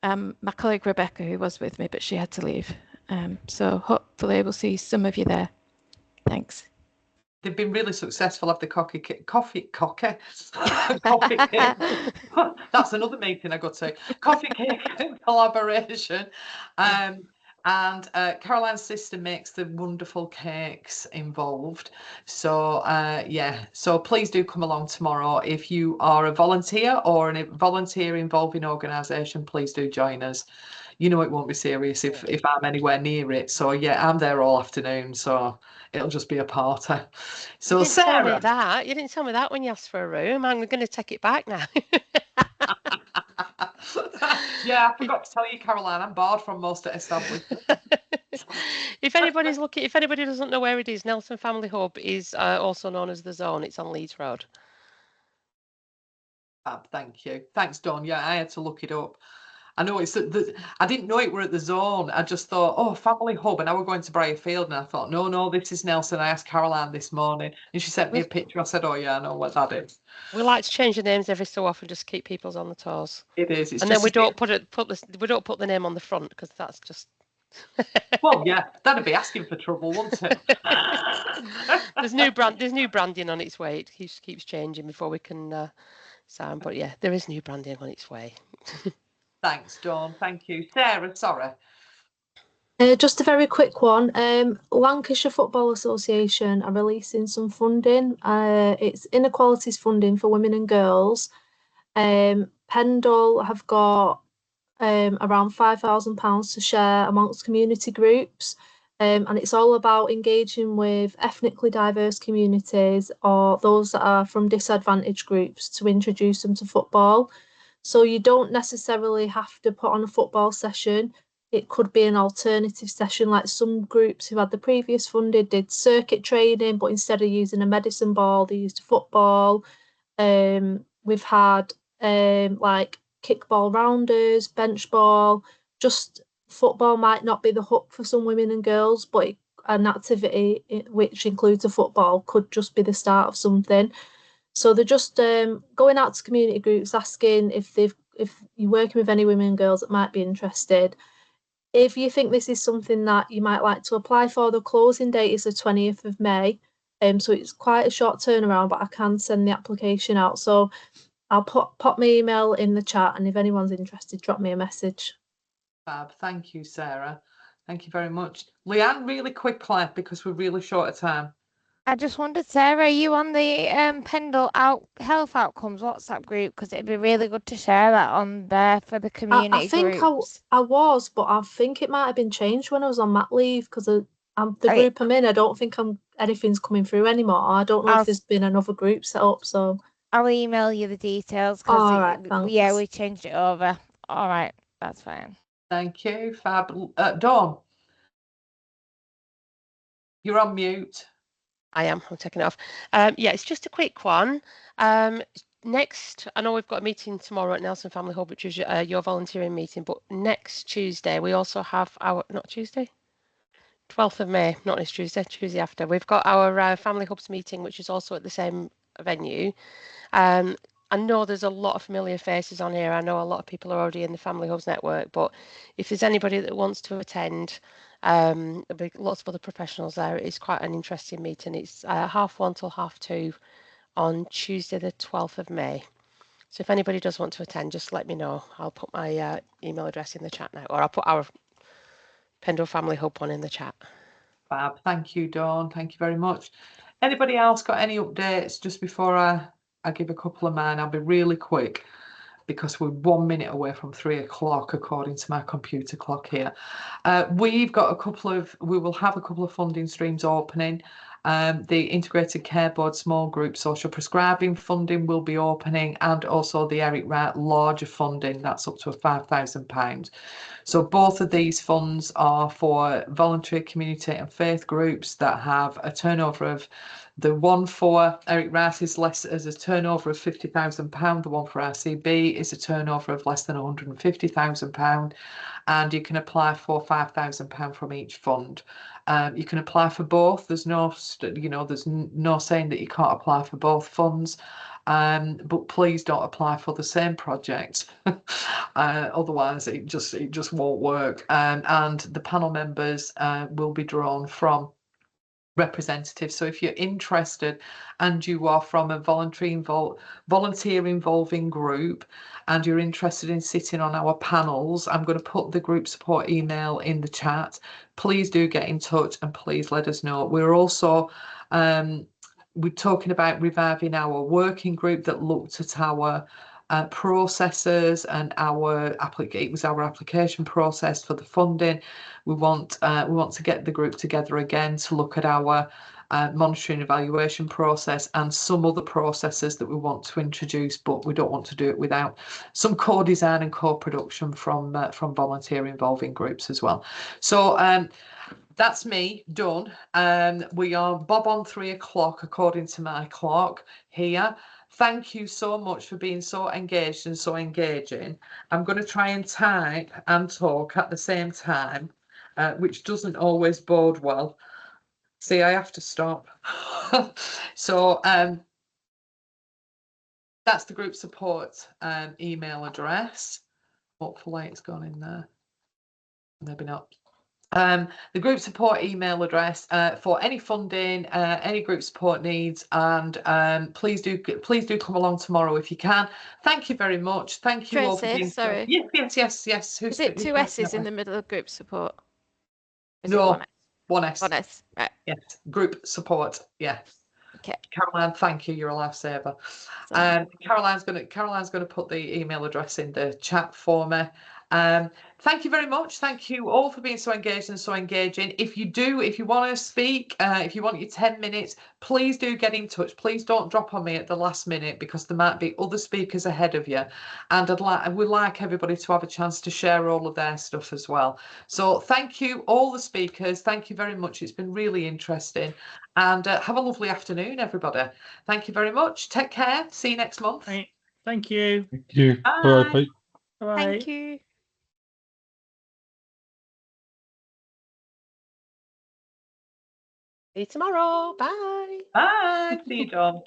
My colleague Rebecca, who was with me, but she had to leave. So hopefully we'll see some of you there. Thanks. They've been really successful at the coffee cake. That's another meeting I got to. Coffee cake collaboration. And Caroline's sister makes the wonderful cakes involved. So so please do come along tomorrow. If you are a volunteer or a volunteer involving organisation, please do join us. It won't be serious if I'm anywhere near it. So yeah, I'm there all afternoon. So it'll just be a party. So Sarah, you didn't tell me that when you asked for a room. I'm going to take it back now. Yeah, I forgot to tell you, Caroline, I'm barred from most establishments. If anybody doesn't know where it is, Nelson Family Hub is also known as the Zone. It's on Leeds Road. Thank you. Thanks, Dawn. Yeah, I had to look it up. I know it's I didn't know it were at the Zone. I just thought, oh, Family Hub, and now we're going to Briarfield, and I thought, no, this is Nelson. I asked Caroline this morning, and she sent me a picture. I said, oh yeah, I know what that is. We like to change the names every so often, just keep people's on the toes. It is. It's and then we don't put the name on the front because that's just. Well, yeah, that'd be asking for trouble, wouldn't it? There's new branding on its way. It keeps changing before we can sound, but yeah, there is new branding on its way. Thanks, Dawn. Thank you, Sarah. Sorry. Just a very quick one. Lancashire Football Association are releasing some funding. It's inequalities funding for women and girls. Pendle have got around £5,000 to share amongst community groups, and it's all about engaging with ethnically diverse communities or those that are from disadvantaged groups to introduce them to football. So you don't necessarily have to put on a football session. It could be an alternative session, like some groups who had the previous funded did circuit training, but instead of using a medicine ball, they used a football. We've had like kickball rounders, bench ball. Just football might not be the hook for some women and girls, but an activity which includes a football could just be the start of something. So they're just going out to community groups, asking if you're working with any women and girls that might be interested. If you think this is something that you might like to apply for, the closing date is the 20th of May. So it's quite a short turnaround, but I can send the application out. So I'll pop my email in the chat, and if anyone's interested, drop me a message. Fab. Thank you, Sarah. Thank you very much. Leanne, really quickly, because we're really short of time. I just wondered, Sarah, are you on the Pendle Health Outcomes WhatsApp group? Because it'd be really good to share that on there for the community I think groups. I was, but I think it might have been changed when I was on mat leave, because the Okay. group I'm in, I don't think anything's coming through anymore. I don't know if there's been another group set up, so I'll email you the details all right, because yeah, thanks. we changed it over. All right, that's fine. Thank you, Fab. Dawn, you're on mute. I'm taking it off. Yeah, it's just a quick one. Next, I know we've got a meeting tomorrow at Nelson Family Hub, which is your volunteering meeting, but next Tuesday we also have our, not Tuesday, 12th of May, not this Tuesday, Tuesday after, we've got our Family Hubs meeting, which is also at the same venue. I know there's a lot of familiar faces on here. I know a lot of people are already in the Family Hubs network, but if there's anybody that wants to attend, there'll be lots of other professionals there. It's quite an interesting meeting. It's 1:30 till 2:30 on Tuesday, the 12th of May. So if anybody does want to attend, just let me know. I'll put my email address in the chat now, or I'll put our Pendle Family Hub one in the chat. Fab. Thank you, Dawn. Thank you very much. Anybody else got any updates just before I give a couple of mine? I'll be really quick because we're 1 minute away from 3 o'clock according to my computer clock here. We've got we will have a couple of funding streams opening. The Integrated Care Board Small Group Social Prescribing funding will be opening, and also the Eric Wright larger funding, that's up to £5,000. So both of these funds are for voluntary, community and faith groups that have a turnover of, the one for Eric Wright is less as a turnover of £50,000. The one for RCB is a turnover of less than £150,000, and you can apply for £5,000 from each fund. You can apply for both. There's no, there's no saying that you can't apply for both funds. But please don't apply for the same project. Otherwise it just won't work. And the panel members will be drawn from representatives. So if you're interested and you are from a volunteer involving group and you're interested in sitting on our panels, I'm going to put the group support email in the chat. Please do get in touch and please let us know. We're also we're talking about reviving our working group that looked at our processes and it was our application process for the funding. We want to get the group together again to look at our monitoring evaluation process and some other processes that we want to introduce, but we don't want to do it without some co-design and co-production from volunteer involving groups as well. So that's me done. We are bob on 3 o'clock according to my clock here. Thank you so much for being so engaged and so engaging. I'm going to try and type and talk at the same time, which doesn't always bode well. See, I have to stop. So that's the group support email address. Hopefully it's gone in there. Maybe not. The group support email address for any funding, any group support needs, and please do come along tomorrow if you can. Thank you very much. Thank you all for being. Sorry. Yes. Is it two S's in the middle of group support? Is no, it one S. One S. Right. Yes, group support. Yeah. Okay. Caroline, thank you. You're a lifesaver. Caroline's gonna put the email address in the chat for me. Thank you very much. Thank you all for being so engaged and so engaging. If you want to speak, if you want your 10 minutes, please do get in touch. Please don't drop on me at the last minute because there might be other speakers ahead of you. And I would like everybody to have a chance to share all of their stuff as well. So thank you, all the speakers. Thank you very much. It's been really interesting. And have a lovely afternoon, everybody. Thank you very much. Take care. See you next month. Thank you. Thank you. Bye. Bye. Bye. Thank you. See you tomorrow. Bye. Bye. See you, John.